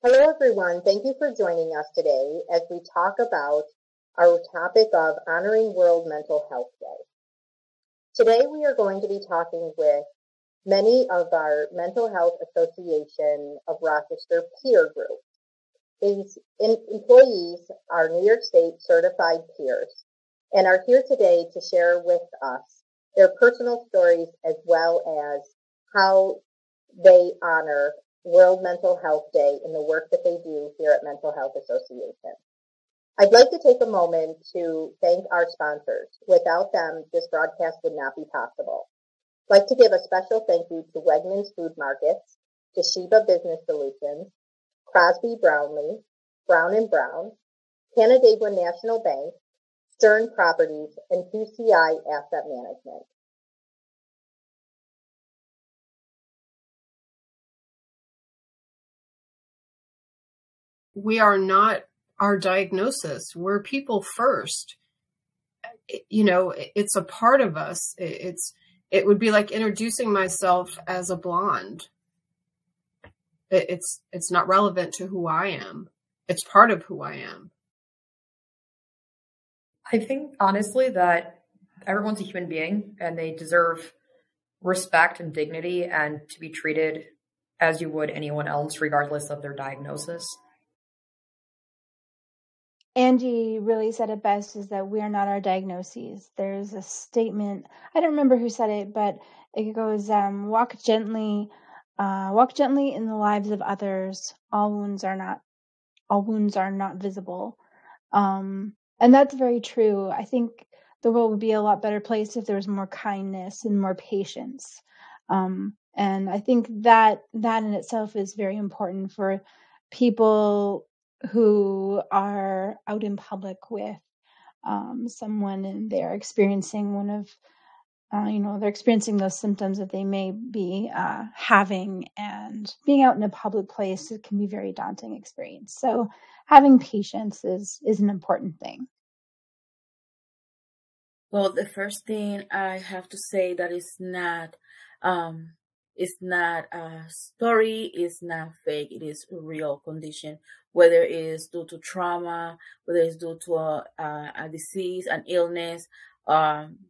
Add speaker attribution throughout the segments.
Speaker 1: Hello, everyone. Thank you for joining us today as we talk about our topic of honoring World Mental Health Day. Today, we are going to be talking with many of our Mental Health Association of Rochester peer group. These employees are New York State certified peers and are here today to share with us their personal stories as well as how they honor World Mental Health Day in the work that they do here at Mental Health Association. I'd like to take a moment to thank our sponsors. Without them, this broadcast would not be possible. I'd like to give a special thank you to Wegmans Food Markets, Toshiba Business Solutions, Crosby Brownlee, Brown & Brown, Canandaigua National Bank, Stern Properties, and QCI Asset Management.
Speaker 2: We are not our diagnosis. We're people first. It's a part of us. It would be like introducing myself as a blonde. It's not relevant to who I am. It's part of who I am.
Speaker 3: I think, honestly, that everyone's a human being and they deserve respect and dignity and to be treated as you would anyone else, regardless of their diagnosis.
Speaker 4: Angie really said it best, is that we are not our diagnoses. There's a statement, I don't remember who said it, but it goes, walk gently in the lives of others. All wounds are not visible. And that's very true. I think the world would be a lot better place if there was more kindness and more patience. And I think that in itself is very important for people who are out in public with someone and they're experiencing they're experiencing those symptoms that they may be having, and being out in a public place, it can be a very daunting experience. So having patience is an important thing.
Speaker 5: Well, the first thing I have to say that it's not a story, it's not fake, it is a real condition, whether it is due to trauma, whether it's due to a disease, an illness,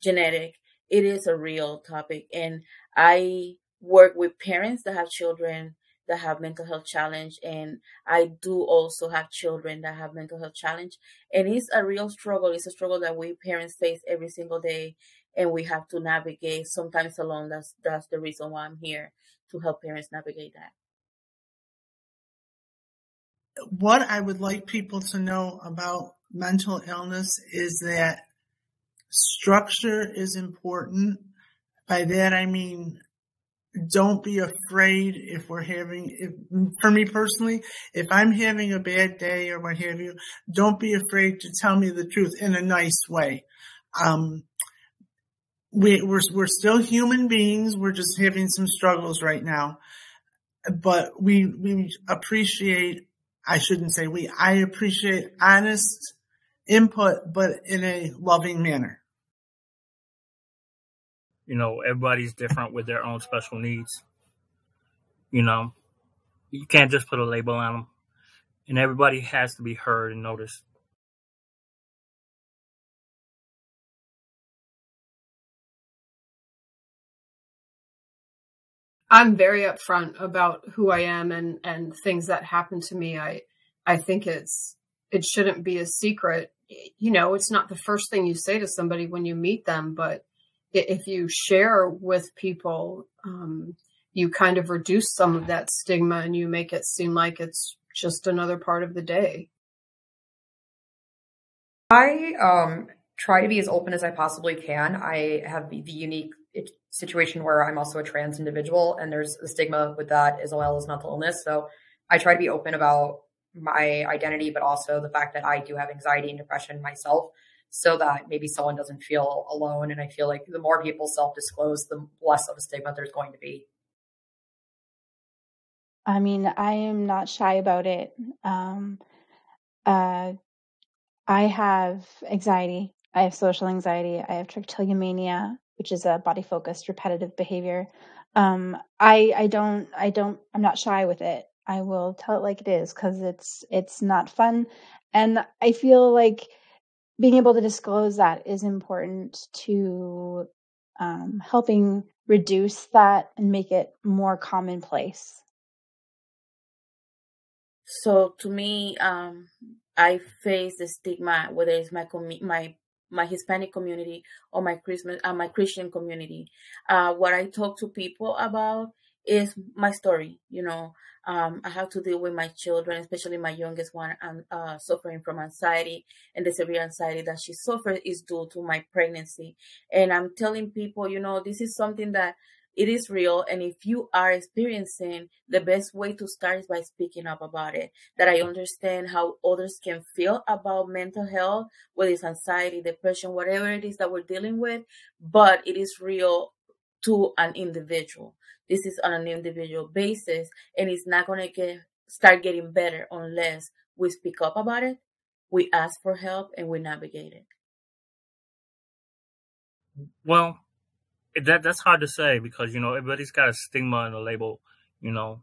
Speaker 5: genetic. It is a real topic. And I work with parents that have children that have mental health challenge, and I do also have children that have mental health challenge. And it's a real struggle. It's a struggle that we parents face every single day, and we have to navigate, sometimes alone. That's the reason why I'm here, to help parents navigate that.
Speaker 6: What I would like people to know about mental illness is that structure is important. By that I mean, don't be afraid for me personally, if I'm having a bad day or what have you, don't be afraid to tell me the truth in a nice way. We're still human beings. We're just having some struggles right now, but we appreciate, I appreciate honest input, but in a loving manner.
Speaker 7: Everybody's different with their own special needs. You can't just put a label on them, and everybody has to be heard and noticed.
Speaker 2: I'm very upfront about who I am and things that happen to me. I think it shouldn't be a secret. It's not the first thing you say to somebody when you meet them, but if you share with people, you kind of reduce some of that stigma and you make it seem like it's just another part of the day.
Speaker 3: I try to be as open as I possibly can. I have the unique situation where I'm also a trans individual, and there's a stigma with that as well as mental illness. So I try to be open about my identity, but also the fact that I do have anxiety and depression myself, so that maybe someone doesn't feel alone. And I feel like the more people self-disclose, the less of a stigma there's going to be.
Speaker 4: I mean, I am not shy about it. I have anxiety. I have social anxiety. I have trichotillomania, which is a body-focused repetitive behavior. I'm not shy with it. I will tell it like it is, because it's not fun. And I feel like being able to disclose that is important to helping reduce that and make it more commonplace.
Speaker 5: So to me, I face the stigma, whether it's my Hispanic community or my Christian community. What I talk to people about is my story. I have to deal with my children, especially my youngest one, suffering from anxiety, and the severe anxiety that she suffers is due to my pregnancy. And I'm telling people, this is something that it is real. And if you are experiencing, the best way to start is by speaking up about it. That I understand how others can feel about mental health, whether it's anxiety, depression, whatever it is that we're dealing with, but it is real to an individual. This is on an individual basis, and it's not going to start getting better unless we speak up about it, we ask for help, and we navigate it.
Speaker 7: Well, that's hard to say because, everybody's got a stigma and a label.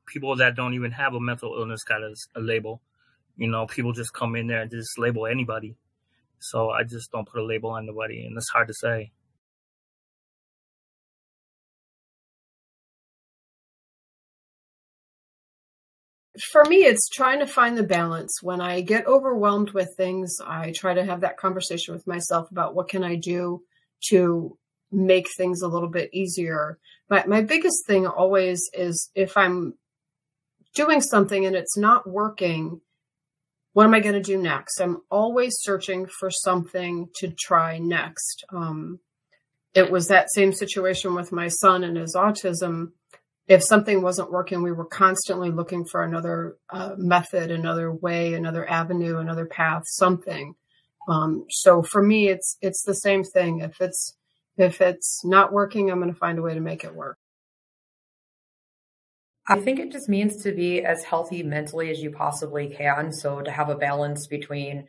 Speaker 7: People that don't even have a mental illness got a label. People just come in there and just label anybody. So I just don't put a label on nobody, and it's hard to say.
Speaker 2: For me, it's trying to find the balance. When I get overwhelmed with things, I try to have that conversation with myself about what can I do to make things a little bit easier. But my biggest thing always is if I'm doing something and it's not working, what am I going to do next? I'm always searching for something to try next. It was that same situation with my son and his autism. If something wasn't working, we were constantly looking for another method, another way, another avenue, another path, something. So for me, it's the same thing. If it's not working, I'm going to find a way to make it work.
Speaker 3: I think it just means to be as healthy mentally as you possibly can. So to have a balance between,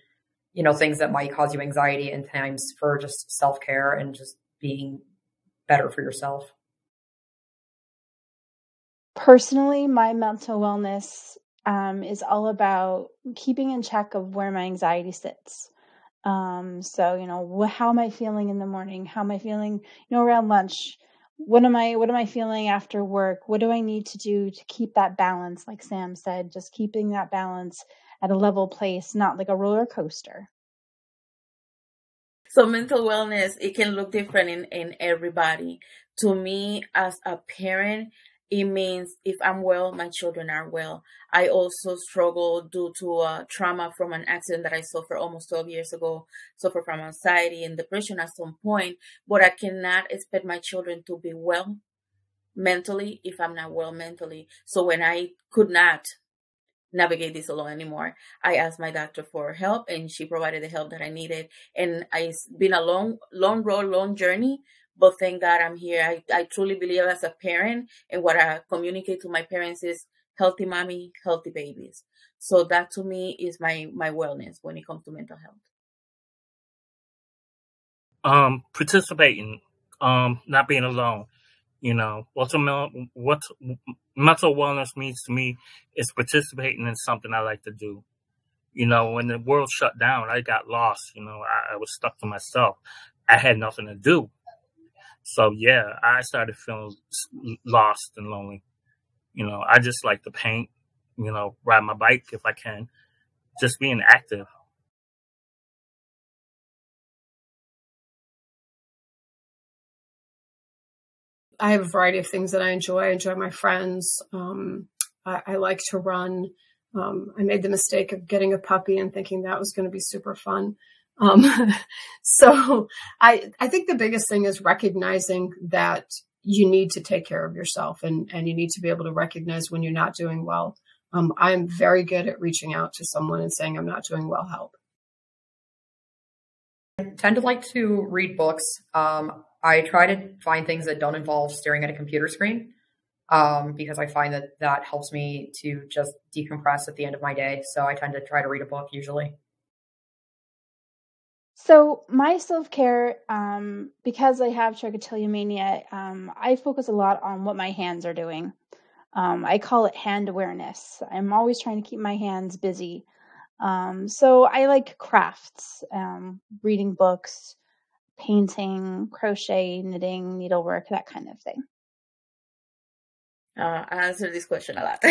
Speaker 3: things that might cause you anxiety and times for just self-care and just being better for yourself.
Speaker 4: Personally, my mental wellness is all about keeping in check of where my anxiety sits. So, how am I feeling in the morning? How am I feeling, around lunch? What am I feeling after work? What do I need to do to keep that balance? Like Sam said, just keeping that balance at a level place, not like a roller coaster.
Speaker 5: So mental wellness, it can look different in everybody. To me, as a parent, it means if I'm well, my children are well. I also struggle due to trauma from an accident that I suffered almost 12 years ago, suffer from anxiety and depression at some point, but I cannot expect my children to be well mentally if I'm not well mentally. So when I could not navigate this alone anymore, I asked my doctor for help, and she provided the help that I needed. And it's been a long road, long journey, but thank God I'm here. I truly believe as a parent, and what I communicate to my parents is healthy mommy, healthy babies. So that to me is my wellness when it comes to mental health.
Speaker 7: Participating, not being alone. What mental wellness means to me is participating in something I like to do. When the world shut down, I got lost. I was stuck to myself. I had nothing to do. So, yeah, I started feeling lost and lonely. I just like to paint, ride my bike if I can, just being active.
Speaker 2: I have a variety of things that I enjoy. I enjoy my friends. I like to run. I made the mistake of getting a puppy and thinking that was going to be super fun. So I think the biggest thing is recognizing that you need to take care of yourself and you need to be able to recognize when you're not doing well. I'm very good at reaching out to someone and saying, I'm not doing well, help.
Speaker 3: I tend to like to read books. I try to find things that don't involve staring at a computer screen, because I find that helps me to just decompress at the end of my day. So I tend to try to read a book usually.
Speaker 4: So my self-care, because I have trichotillomania, I focus a lot on what my hands are doing. I call it hand awareness. I'm always trying to keep my hands busy. So I like crafts, reading books, painting, crochet, knitting, needlework, that kind of thing.
Speaker 5: I answer this question a lot.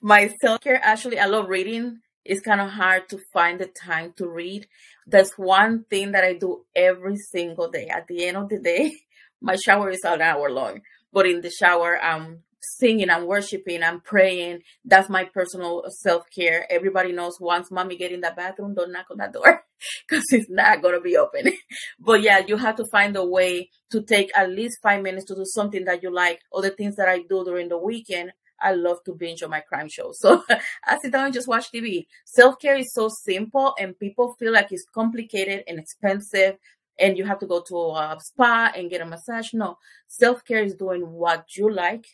Speaker 5: My self-care, actually, I love reading. It's kind of hard to find the time to read. That's one thing that I do every single day. At the end of the day, my shower is an hour long, but in the shower, I'm singing, I'm worshiping, I'm praying. That's my personal self-care. Everybody knows once mommy get in the bathroom, don't knock on that door because it's not going to be open. But yeah, you have to find a way to take at least 5 minutes to do something that you like. Or the things that I do during the weekend, I love to binge on my crime shows. So I sit down and just watch TV. Self-care is so simple and people feel like it's complicated and expensive and you have to go to a spa and get a massage. No, self-care is doing what you like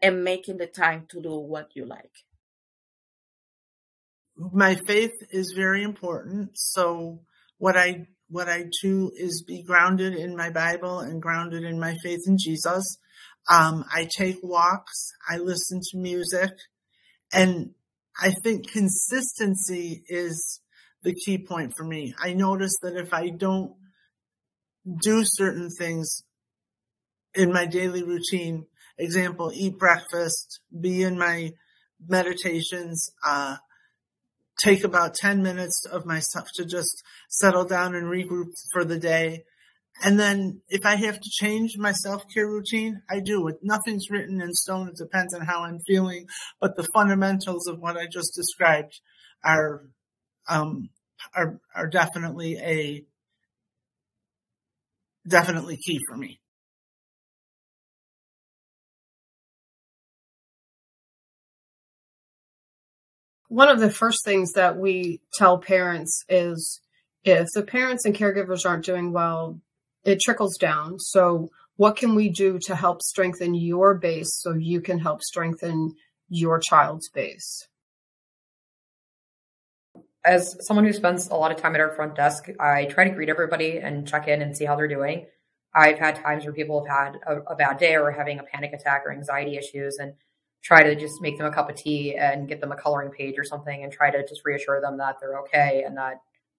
Speaker 5: and making the time to do what you like.
Speaker 6: My faith is very important. So what I do is be grounded in my Bible and grounded in my faith in Jesus. I take walks. I listen to music. And I think consistency is the key point for me. I notice that if I don't do certain things in my daily routine, example, eat breakfast, be in my meditations, take about 10 minutes of myself to just settle down and regroup for the day. And then if I have to change my self-care routine, I do it. Nothing's written in stone. It depends on how I'm feeling. But the fundamentals of what I just described are definitely key for me.
Speaker 2: One of the first things that we tell parents is if the parents and caregivers aren't doing well, it trickles down. So what can we do to help strengthen your base so you can help strengthen your child's base?
Speaker 3: As someone who spends a lot of time at our front desk, I try to greet everybody and check in and see how they're doing. I've had times where people have had a bad day or having a panic attack or anxiety issues, and try to just make them a cup of tea and get them a coloring page or something and try to just reassure them that they're okay and that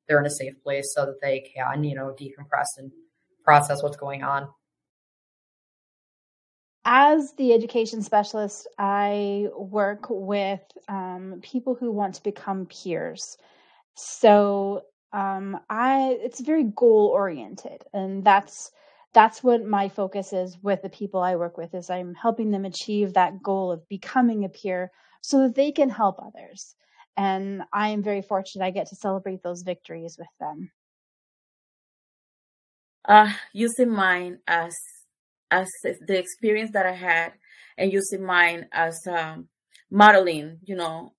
Speaker 3: they're in a safe place so that they can, decompress and process what's going on.
Speaker 4: As the education specialist, I work with people who want to become peers. So it's very goal oriented, and that's what my focus is with the people I work with, is I'm helping them achieve that goal of becoming a peer so that they can help others. And I am very fortunate I get to celebrate those victories with them.
Speaker 5: Using mine as the experience that I had, and using mine as modeling,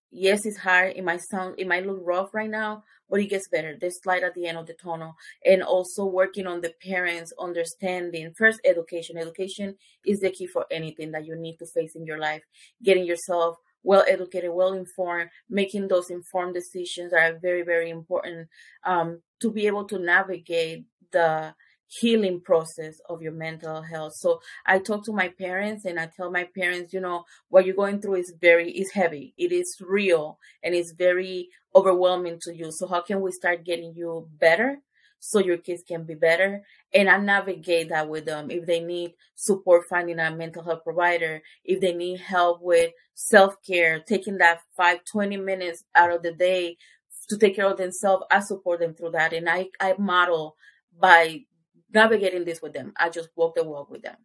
Speaker 5: yes, it's hard. It might look rough right now, but it gets better. There's light at the end of the tunnel. And also working on the parents' understanding. First, education. Education is the key for anything that you need to face in your life. Getting yourself well educated, well informed, making those informed decisions are very, very important to be able to navigate the healing process of your mental health. So I talk to my parents and I tell my parents, what you're going through is heavy. It is real and it's very overwhelming to you. So how can we start getting you better so your kids can be better? And I navigate that with them. If they need support, finding a mental health provider, if they need help with self-care, taking that 5-20 minutes out of the day to take care of themselves, I support them through that. And I model by navigating this with them. I just walk the walk with them.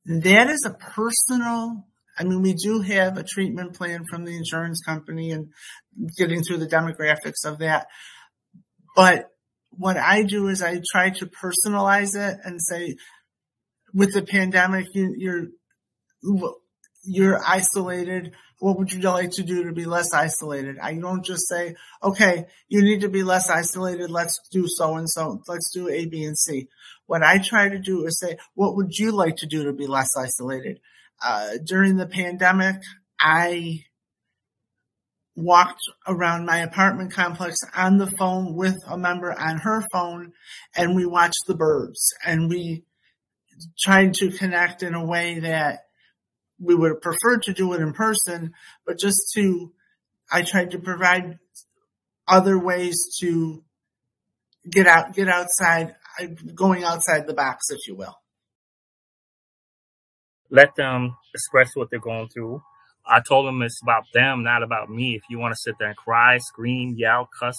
Speaker 6: That is a personal, we do have a treatment plan from the insurance company and getting through the demographics of that. But what I do is I try to personalize it and say, with the pandemic, you're isolated. What would you like to do to be less isolated? I don't just say, okay, you need to be less isolated. Let's do so-and-so. Let's do A, B, and C. What I try to do is say, what would you like to do to be less isolated? During the pandemic, I walked around my apartment complex on the phone with a member on her phone, and we watched the birds, and we trying to connect in a way that we would have preferred to do it in person, but I tried to provide other ways to get outside, going outside the box, if you will.
Speaker 7: Let them express what they're going through. I told them it's about them, not about me. If you want to sit there and cry, scream, yell, cuss,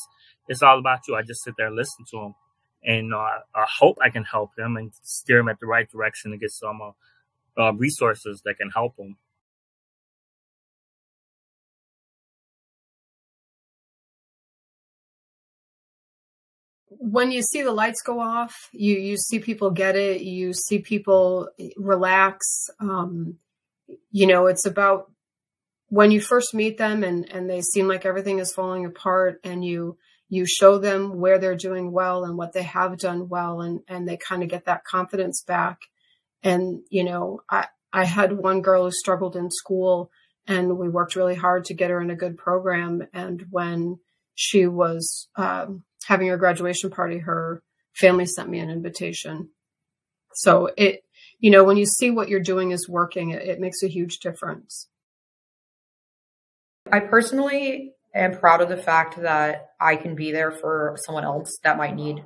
Speaker 7: it's all about you. I just sit there and listen to them. And I hope I can help them and steer them at the right direction to get some resources that can help them.
Speaker 2: When you see the lights go off, you see people get it. You see people relax. It's about when you first meet them and they seem like everything is falling apart, and you show them where they're doing well and what they have done well, and they kind of get that confidence back. And, I had one girl who struggled in school, and we worked really hard to get her in a good program. And when she was having her graduation party, her family sent me an invitation. So when you see what you're doing is working, it makes a huge difference.
Speaker 3: I personally am proud of the fact that I can be there for someone else that might need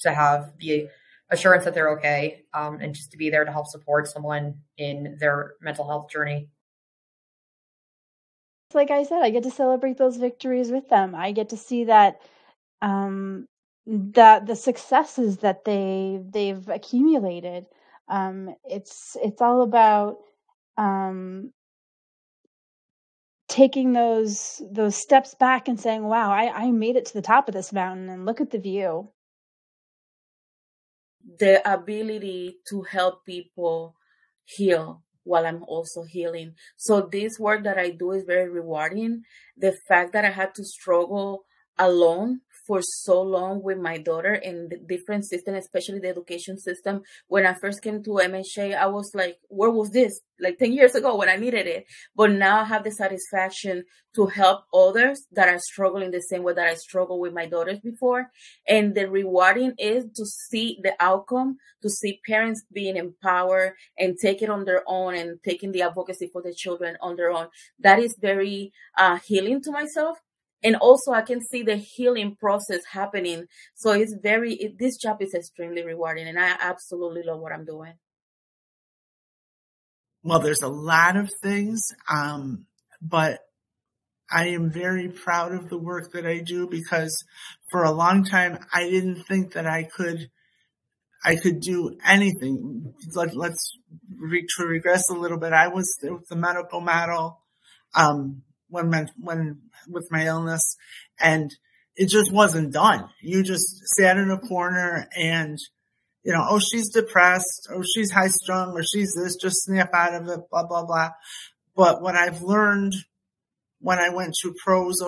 Speaker 3: to have the assurance that they're okay, and just to be there to help support someone in their mental health journey.
Speaker 4: Like I said, I get to celebrate those victories with them. I get to see that the successes that they've accumulated. It's all about taking those steps back and saying, wow, I made it to the top of this mountain and look at the view.
Speaker 5: The ability to help people heal while I'm also healing. So this work that I do is very rewarding. The fact that I had to struggle alone for so long with my daughter in the different system, especially the education system. When I first came to MHA, I was like, where was this? Like 10 years ago when I needed it. But now I have the satisfaction to help others that are struggling the same way that I struggled with my daughters before. And the rewarding is to see the outcome, to see parents being empowered and take it on their own and taking the advocacy for the children on their own. That is very healing to myself. And also I can see the healing process happening. So this job is extremely rewarding, and I absolutely love what I'm doing.
Speaker 6: Well, there's a lot of things, but I am very proud of the work that I do, because for a long time I didn't think that I could do anything. Let's regress a little bit. I was the medical model, when with my illness, and it just wasn't done. You just sat in a corner and, oh, she's depressed, or she's high strung, or she's this, just snap out of it, blah, blah, blah. But what I've learned when I went through pros,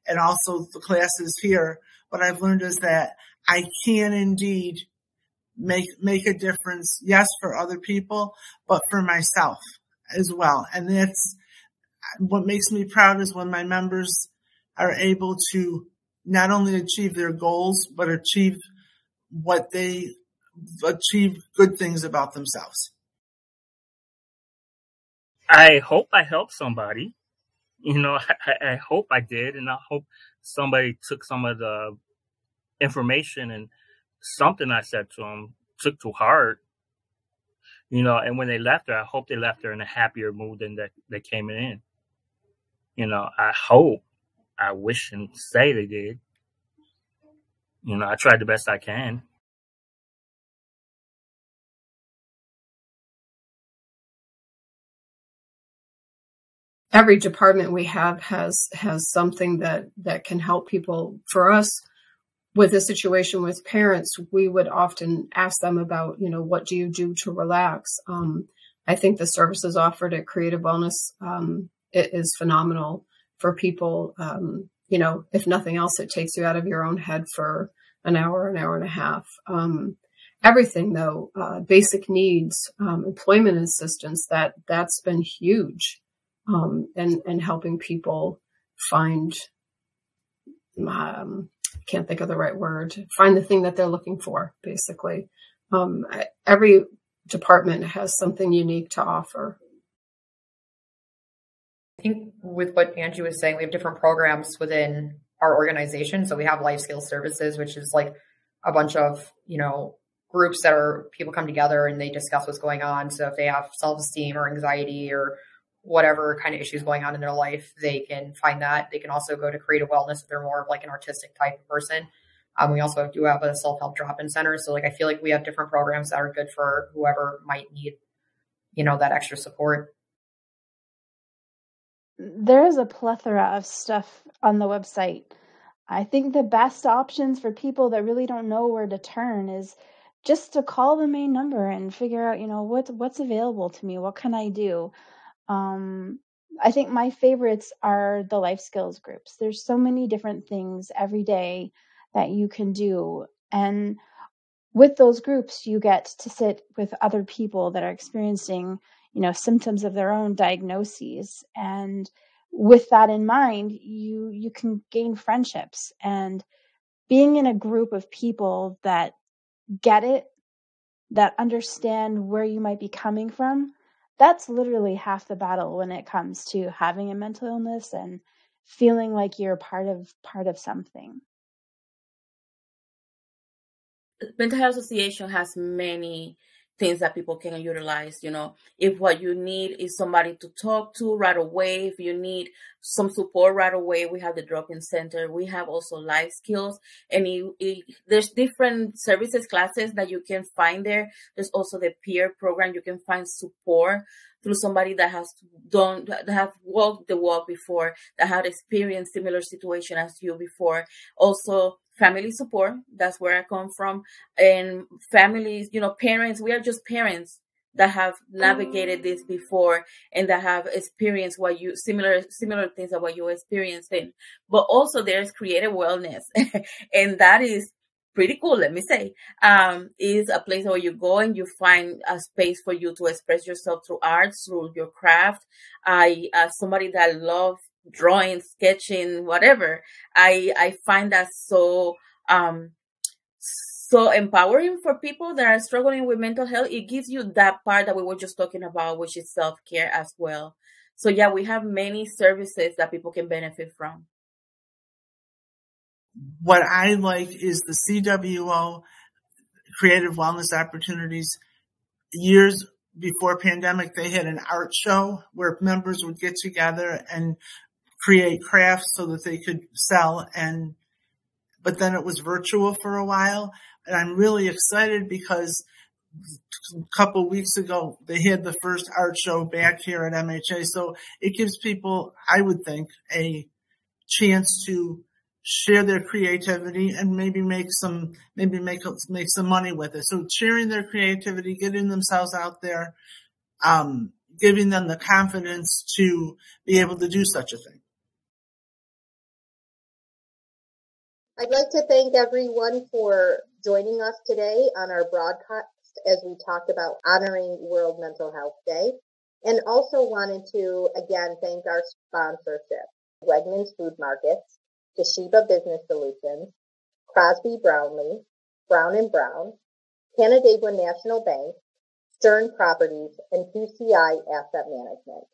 Speaker 6: and also the classes here, what I've learned is that I can indeed make a difference, yes, for other people, but for myself as well. And that's what makes me proud, is when my members are able to not only achieve their goals, but achieve good things about themselves.
Speaker 7: I hope I helped somebody. I hope I did, and I hope somebody took some of the information and something I said to them took to heart. And when they left her, I hope they left her in a happier mood than they came in. I hope, I wish and say they did. I tried the best I can.
Speaker 2: Every department we have has something that can help people. For us, with a situation with parents, we would often ask them about, what do you do to relax? I think the services offered at Creative Wellness, it is phenomenal for people. If nothing else, it takes you out of your own head for an hour and a half. Everything though, basic needs, employment assistance, that's been huge. And helping people find, can't think of the right word, find the thing that they're looking for, basically. Every department has something unique to offer.
Speaker 3: I think with what Angie was saying, we have different programs within our organization. So we have life skills services, which is like a bunch of, groups that are people come together and they discuss what's going on. So if they have self-esteem or anxiety or whatever kind of issues going on in their life, they can find that. They can also go to creative wellness if they're more of like an artistic type of person. We also do have a self-help drop-in center. So I feel like we have different programs that are good for whoever might need, that extra support.
Speaker 4: There is a plethora of stuff on the website. I think the best options for people that really don't know where to turn is just to call the main number and figure out, what's available to me. What can I do? I think my favorites are the life skills groups. There's so many different things every day that you can do. And with those groups, you get to sit with other people that are experiencing, symptoms of their own diagnoses. And with that in mind, you can gain friendships, and being in a group of people that get it, that understand where you might be coming from, that's literally half the battle when it comes to having a mental illness and feeling like you're part of something.
Speaker 5: Mental Health Association has many things that people can utilize. If what you need is somebody to talk to right away, if you need some support right away, we have the drop-in center. We have also life skills, and there's different services, classes that you can find there. There's also the peer program. You can find support through somebody that have walked the walk before, that had experienced similar situation as you before. Also, family support, that's where I come from. And families, parents, we are just parents that have navigated this before and that have experienced similar things that what you're experiencing. But also there's creative wellness. And that is pretty cool, let me say. Is a place where you go and you find a space for you to express yourself through arts, through your craft. As somebody that loves drawing, sketching, whatever, I find that so empowering for people that are struggling with mental health. It gives you that part that we were just talking about, which is self-care as well. So yeah, we have many services that people can benefit from.
Speaker 6: What I like is the CWO, Creative Wellness Opportunities. Years before pandemic, they had an art show where members would get together and create crafts so that they could sell, but then it was virtual for a while. And I'm really excited because a couple of weeks ago, they had the first art show back here at MHA. So it gives people, I would think, a chance to share their creativity and maybe make some money with it. So sharing their creativity, getting themselves out there, giving them the confidence to be able to do such a thing.
Speaker 1: I'd like to thank everyone for joining us today on our broadcast as we talked about honoring World Mental Health Day, and also wanted to again thank our sponsorship: Wegmans Food Markets, Toshiba Business Solutions, Crosby Brownlee, Brown & Brown, Canandaigua National Bank, Stern Properties, and QCI Asset Management.